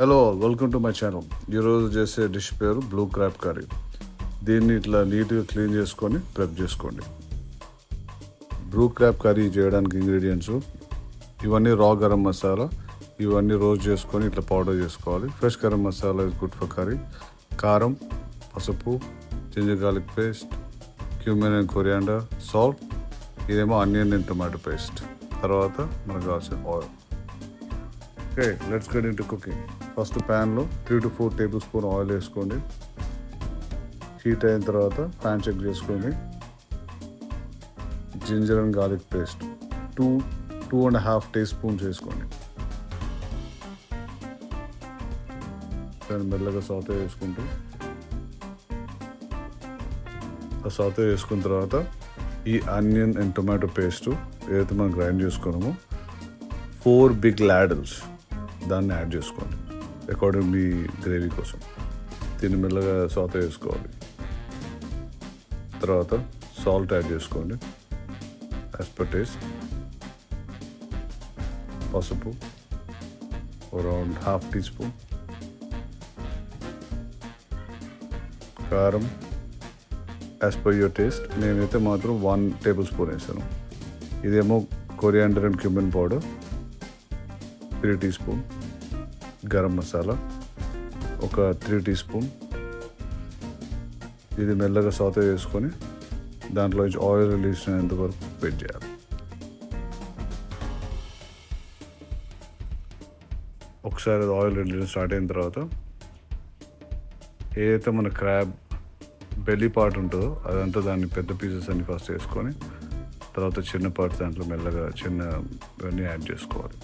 Hello welcome to my channel. ఈరోజు చేసే dish పేరు బ్లూ క్రాబ్ కర్రీ. దీన్ని ఇట్లా నీట్గా క్లీన్ చేసుకొని ప్రెప్ చేసుకోండి. బ్లూ క్రాబ్ కర్రీ చేయడానికి ఇంగ్రీడియంట్స్ ఇవన్నీ రా గరం మసాలా, ఇవన్నీ రోస్ట్ చేసుకొని ఇట్లా పౌడర్ చేసుకోవాలి. Fresh garam masala is good for curry. కారం, పసుపు, ginger garlic paste, cumin and coriander, salt. ఇదేమో ఆనియన్ అండ్ టొమాటో పేస్ట్. తర్వాత మనకు కావాల్సిన oil. Okay, let's get into cooking. First ప్యాన్లో 3 to 4 టేబుల్ స్పూన్ ఆయిల్ వేసుకోండి. హీట్ అయిన తర్వాత ప్యాన్ చెక్ చేసుకోండి. Ginger and garlic paste 2.5 teaspoons వేసుకోండి. దాన్ని మెల్లగా సాతే వేసుకుంటూ సాతే వేసుకున్న తర్వాత ఈ ఆనియన్ అండ్ టొమాటో పేస్ట్ ఏదైతే మనం గ్రైండ్ చేసుకున్నామో 4 big ladles దాన్ని యాడ్ చేసుకోండి అకార్డింగ్ మీ గ్రేవీ కోసం. దీన్ని మెల్లగా సాతే వేసుకోవాలి. తర్వాత సాల్ట్ యాడ్ చేసుకోండి యాజ్ పర్ టేస్ట్. పసుపు అరౌండ్ 1/2 teaspoon. కారం యాజ్ పర్ యువర్ టేస్ట్. నేనైతే మాత్రం 1 tablespoon వేసాను. ఇదేమో coriander and cumin powder 3 teaspoon. Garam masala ఒక 3 teaspoon. ఇది మెల్లగా సాతే వేసుకొని దాంట్లో ఆయిల్ రిలీజ్ అయినంత వరకు వెయిట్ చేయాలి. ఒకసారి ఆయిల్ రిలీజ్ స్టార్ట్ అయిన తర్వాత ఏదైతే మన క్రాబ్ బెల్లీ పార్ట్ ఉంటుందో అదంతా దాన్ని పెద్ద పీసెస్ అన్ని ఫస్ట్ వేసుకొని తర్వాత చిన్న పార్ట్ దాంట్లో మెల్లగా చిన్నవన్నీ యాడ్ చేసుకోవాలి.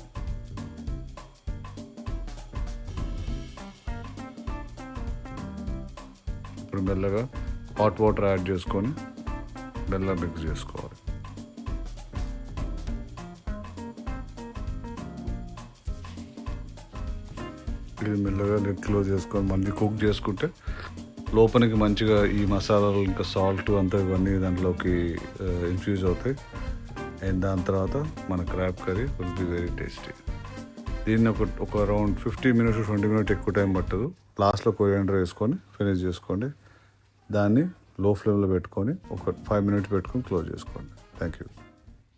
ఇప్పుడు మెల్లగా హాట్ వాటర్ యాడ్ చేసుకొని మెల్లగా మిక్స్ చేసుకోవాలి. ఇది మెల్లగా లిడ్ క్లోజ్ చేసుకొని మంచిగా కుక్ చేసుకుంటే లోపలికి మంచిగా ఈ మసాలాలు ఇంకా సాల్ట్ అంతా ఇవన్నీ దాంట్లోకి ఇన్ఫ్యూజ్ అవుతాయి. అండ్ దాని తర్వాత మన crab curry will be very tasty. దీన్ని ఒక అరౌండ్ 15 minutes to 20 minutes ఎక్కువ టైం పట్టదు. లాస్ట్లో కొరియాండర్ వేసుకొని ఫినిష్ చేసుకోండి. దాన్ని లో ఫ్లేమ్లో పెట్టుకొని ఒక 5 minutes పెట్టుకొని క్లోజ్ చేసుకోండి. Thank you.